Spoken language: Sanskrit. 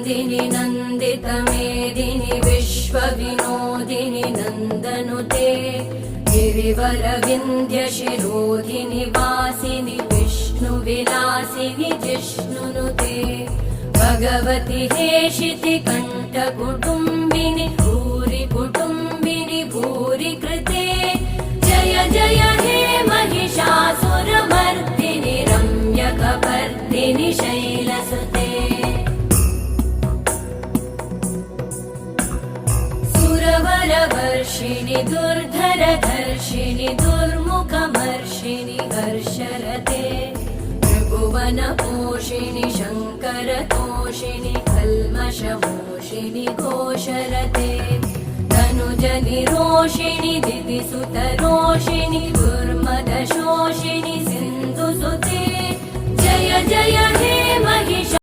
नन्दिनि नन्दितमेदिनि विश्वविनोदिनि नन्दनुते गिरिवरविन्ध्यशिरोधिनि वासिनि विष्णुविलासिनि जिष्णुनुते भगवति हेशिति कण्ठकुटुम्बिनि भूरि कुटुम्बिनि भूरि कृते जय जय हे महिषासुरमर्दिनि रम्यकपर्दिनि शैलसुते सुरवरवर्षिणि दुर्धरधर्षिणि दुर्मुखमर्षिणि हर्षरते त्रिभुवनपोषिणि शङ्करतोषिणि कल्मषमोषिणि घोषरते तनुजनिरोषिणि दिदिसुतरोषिणि दुर्मदशोषिणि सिन्धुसुते जय जय हे महिषा